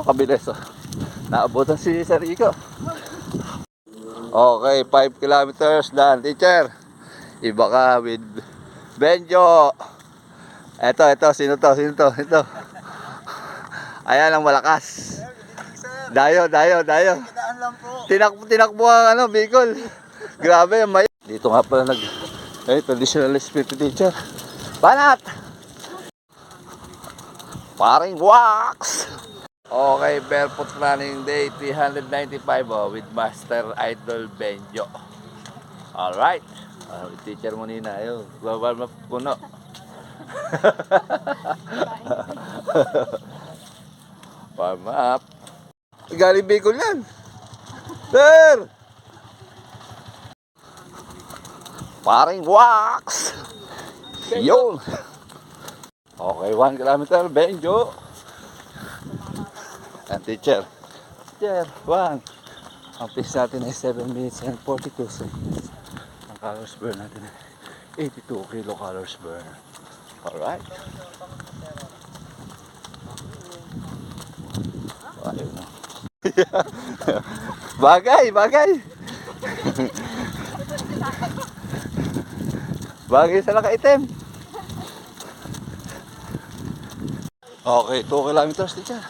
kabilis oh. Naabutan si Sir Rico. Okay, 5 kilometers done. Teacher, iba ka with Benjo. Ito, sino to? Ito. Ayan ang malakas. Dayo. Tinakbo ang Bicol. Grabe yung may. Dito nga pala traditional spirit teacher. Banat! Paring wax! Okay, barefoot running day 395 with Master Idol Benjo. Alright. Teacher mo nina. Ayun, warm up puno. Warm up. Galing Bicol yan. Sir! Paring wax! Yun! Okay, 1 kilometer, Benjo. And teacher. Teacher, 1. Ang pace natin ay 7 minutes and 42 seconds. Ang calories burn natin ay 82 kilocalories burn. Alright. Ayun na. Bagay! Bagay sa nakaitim. Okay, 2 kilometers teacher.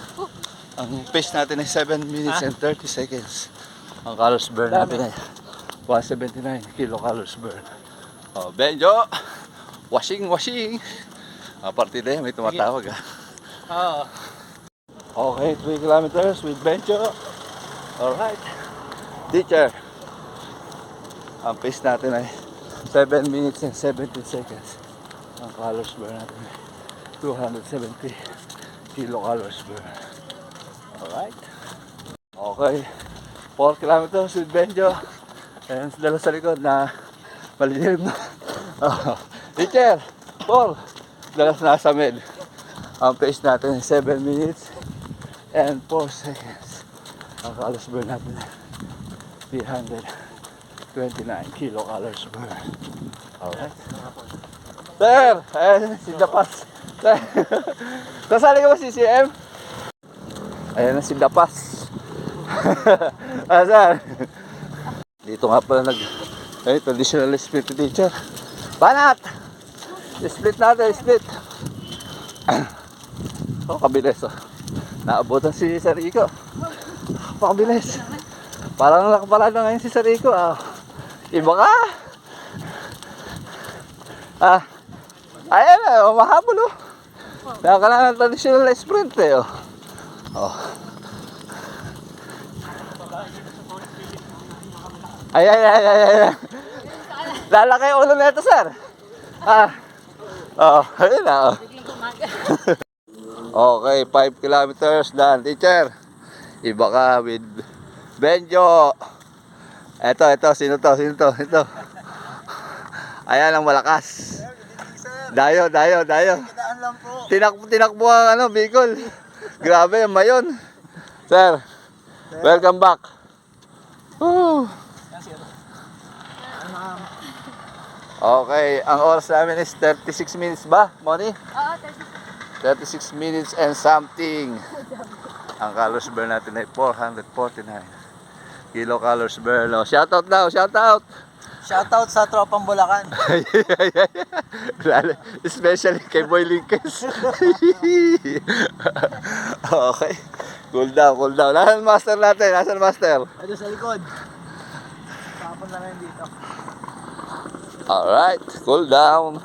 Ang pace natin ay 7 minutes and 30 seconds. Ang calories burn natin ay 179 kilocalories burn. Oh, Benjo! Washing! Partida yan, may tumatawag ah. Okay, 3 kilometers with Benjo. Alright. Teacher, ang pace natin ay 7 minutes and 17 seconds. Ang calories burn natin ay 270 kilocalories burn. Alright. Okay. 4 kilometers with Benjo. Ayan sa dala sa likod na malilim na. Teacher, 4. Dalas nasa med. Ang pace natin 7 minutes and 4 seconds. Ang calories burn natin 329 kilocalories burn. Alright. Sir, ayan si Dapas. Kasali ka ba CCM? Ayan na si Dapas. Sir. Dito nga pala traditional split teacher. Banat! Split natin, split. Oh, kabilis oh. Naabutan si Sir Rico. Pakabilis. Parang nakaparada ngayon si Sir Rico ah. Iba ka? Ayan na, mahabol oh. Nakakala ng traditional sprint eh oh. Ay. Lalaki ulo na ito, sir. Ayun na oh. Okay, 5 kilometers done. Teacher, iba ka with Benjo. Ito, sino to? Ito. Ayan ang malakas. Dayo. Tinakbo ang Bicol. Grabe yung mayon. Sir, welcome back. Okay, ang oras namin is 36 minutes ba, Moni? Oo, 36 minutes and something. Ang calories burn natin ay 449 kilocalories burn. Shoutout daw, shoutout. Shoutout sa tropang Bulacan. Especially kay Boy Linkes. Okay. Cool down. Nasaan master natin? Ito sa likod. Tapon na rin dito. Alright, cool down.